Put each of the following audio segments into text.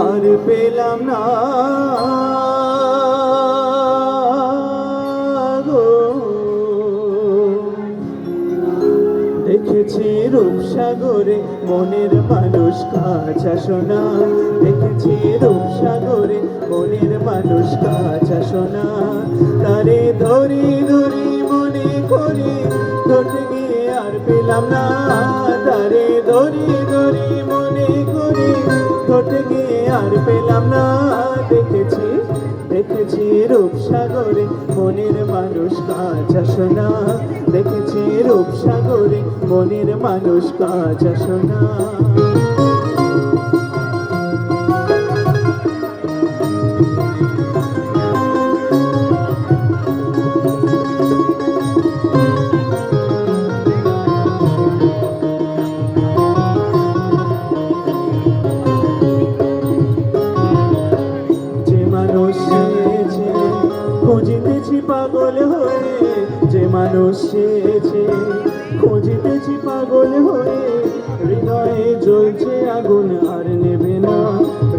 আর পেলাম না গো। দেখেছি রূপসাগরে মনের মানুষ কাঁচা সোনা, দেখেছি রূপসাগরে মনের মানুষ কাঁচা সোনা। তারে ধরি ধরি মনে করি ধরতে গিয়ে আর পেলাম না, তারে ধরি ধরি মনে করি ধরতে গিয়ে আর পেলাম না। দেখেছি দেখেছি রূপসাগরে মনের মানুষ কাঁচা সোনা, দেখেছি রূপসাগরে মনের মানুষ কাঁচা সোনা। খুঁজিতেছি পাগল হয়ে, যে মানুষ সেছে খুঁজিতেছি পাগল হয়ে। হৃদয়ে জ্বলছে আগুন আর নেবে না,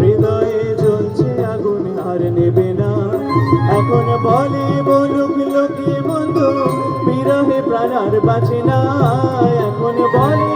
হৃদয়ে জ্বলছে আগুন আর নেবে না। এখন বলে বলুক লোকে বন্ধু বিরহে প্রাণ আর বাঁচে না, এখন বলে